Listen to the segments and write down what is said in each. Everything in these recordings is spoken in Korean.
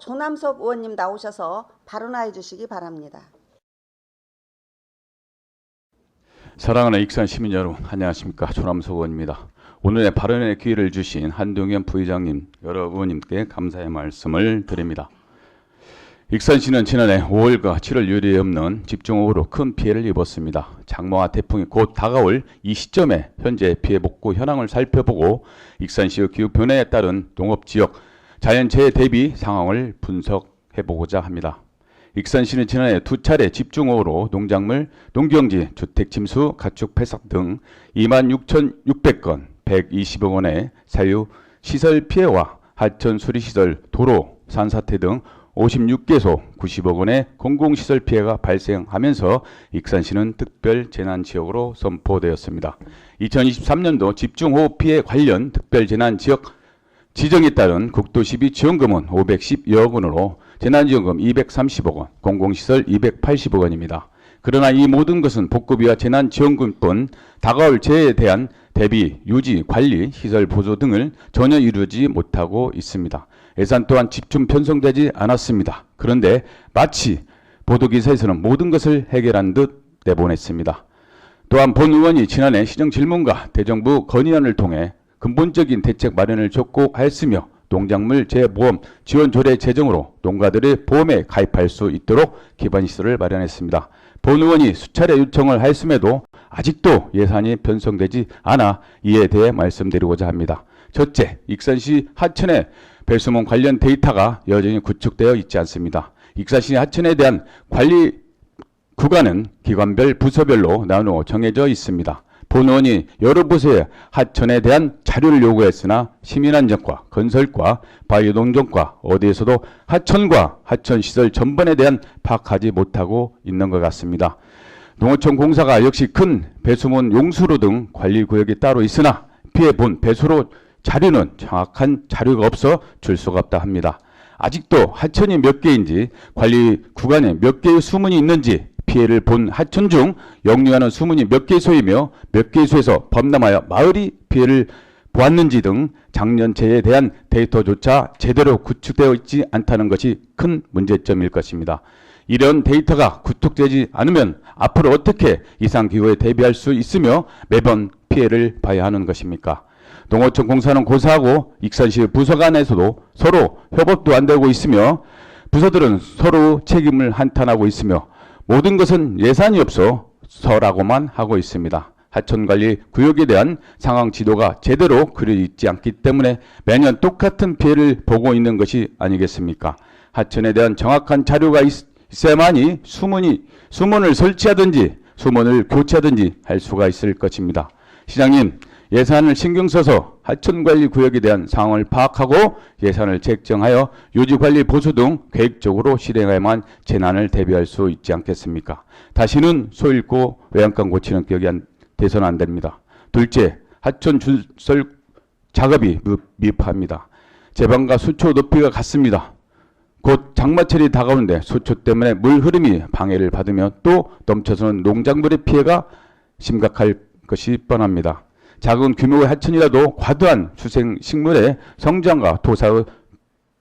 조남석 의원님 나오셔서 발언해 주시기 바랍니다. 사랑하는 익산 시민 여러분, 안녕하십니까. 조남석 의원입니다. 오늘의 발언의 기회를 주신 한동현 부의장님, 여러 의원님께 감사의 말씀을 드립니다. 익산시는 지난해 5월과 7월 유례 없는 집중호우로 큰 피해를 입었습니다. 장마와 태풍이 곧 다가올 이 시점에 현재 피해 복구 현황을 살펴보고 익산시의 기후 변화에 따른 농업지역 자연재해 대비 상황을 분석해보고자 합니다. 익산시는 지난해 2차례 집중호우로 농작물, 농경지, 주택 침수, 가축 폐삭 등 26,600건 120억 원의 사유 시설 피해와 하천 수리시설, 도로, 산사태 등 56개소 90억 원의 공공시설 피해가 발생하면서 익산시는 특별재난지역으로 선포되었습니다. 2023년도 집중호우 피해 관련 특별재난지역 지정에 따른 국토12 지원금은 510여억 원으로 재난지원금 230억 원, 공공시설 280억 원입니다. 그러나 이 모든 것은 복구비와 재난지원금뿐 다가올 재해에 대한 대비, 유지, 관리, 시설 보조 등을 전혀 이루지 못하고 있습니다. 예산 또한 집중 편성되지 않았습니다. 그런데 마치 보도기사에서는 모든 것을 해결한 듯 내보냈습니다. 또한 본 의원이 지난해 시정질문과 대정부 건의안을 통해 근본적인 대책 마련을 촉구하였으며 농작물 재보험 지원 조례 제정으로 농가들의 보험에 가입할 수 있도록 기반시설을 마련했습니다. 본 의원이 수차례 요청을 하였음에도 아직도 예산이 편성되지 않아 이에 대해 말씀드리고자 합니다. 첫째, 익산시 하천의 배수문 관련 데이터가 여전히 구축되어 있지 않습니다. 익산시 하천에 대한 관리 구간은 기관별 부서별로 나누어 정해져 있습니다. 본 의원이 여러 부서에 하천에 대한 자료를 요구했으나 시민안전과 건설과 바이오농정과 어디에서도 하천과 하천시설 전반에 대한 파악하지 못하고 있는 것 같습니다. 농어촌 공사가 역시 큰 배수문 용수로 등 관리구역이 따로 있으나 피해본 배수로 자료는 정확한 자료가 없어 줄 수가 없다 합니다. 아직도 하천이 몇 개인지 관리 구간에 몇 개의 수문이 있는지 피해를 본 하천 중 역류하는 수문이 몇 개소이며 몇 개소에서 범람하여 마을이 피해를 보았는지 등 작년 재해에 대한 데이터조차 제대로 구축되어 있지 않다는 것이 큰 문제점일 것입니다. 이런 데이터가 구축되지 않으면 앞으로 어떻게 이상기후에 대비할 수 있으며 매번 피해를 봐야 하는 것입니까? 농어촌 공사는 고사하고 익산시 부서 간에서도 서로 협업도 안 되고 있으며 부서들은 서로 책임을 한탄하고 있으며 모든 것은 예산이 없어 서라고만 하고 있습니다. 하천관리 구역에 대한 상황 지도가 제대로 그려져 있지 않기 때문에 매년 똑같은 피해를 보고 있는 것이 아니겠습니까? 하천에 대한 정확한 자료가 있어야만이 수문을 설치하든지 수문을 교체하든지 할 수가 있을 것입니다. 시장님, 예산을 신경 써서 하천관리 구역에 대한 상황을 파악하고 예산을 책정하여 유지관리 보수 등 계획적으로 실행해야만 재난을 대비할 수 있지 않겠습니까? 다시는 소 잃고 외양간 고치는 기억이 돼서는 안 됩니다. 둘째, 하천 준설 작업이 미흡합니다. 제방과 수초 높이가 같습니다. 곧 장마철이 다가오는데 수초 때문에 물 흐름이 방해를 받으며 또 넘쳐서는 농작물의 피해가 심각할 것이 뻔합니다. 작은 규모의 하천이라도 과도한 수생식물의 성장과 토사의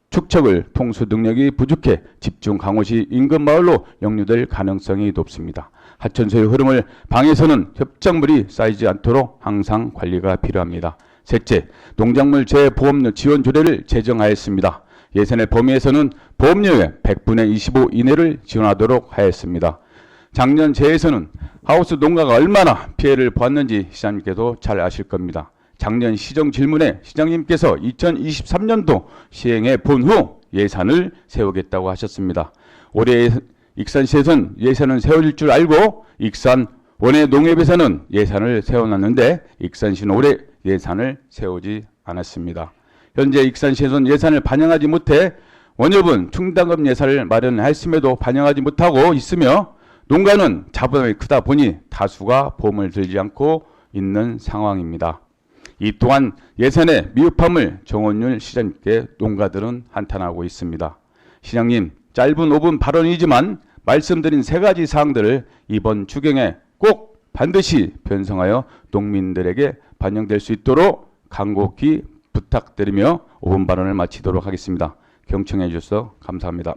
축척을 통수 능력이 부족해 집중 강우시 인근 마을로 역류될 가능성이 높습니다. 하천소의 흐름을 방해해서는 협작물이 쌓이지 않도록 항상 관리가 필요합니다. 셋째, 농작물 재보험료 지원 조례를 제정하였습니다. 예산의 범위에서는 보험료의 100분의 25 이내를 지원하도록 하였습니다. 작년 재해에서는 하우스 농가가 얼마나 피해를 보았는지 시장님께도 잘 아실 겁니다. 작년 시정 질문에 시장님께서 2023년도 시행해 본 후 예산을 세우겠다고 하셨습니다. 올해 익산시에서는 예산을 세울 줄 알고 익산 원예 농협에서는 예산을 세워놨는데 익산시는 올해 예산을 세우지 않았습니다. 현재 익산시에서는 예산을 반영하지 못해 원협은 충당금 예산을 마련했음에도 반영하지 못하고 있으며 농가는 자본이 크다 보니 다수가 보험을 들지 않고 있는 상황입니다. 이 또한 예산의 미흡함을 정원율 시장님께 농가들은 한탄하고 있습니다. 시장님, 짧은 5분 발언이지만 말씀드린 세 가지 사항들을 이번 추경에 꼭 반드시 편성하여 농민들에게 반영될 수 있도록 간곡히 부탁드리며 5분 발언을 마치도록 하겠습니다. 경청해 주셔서 감사합니다.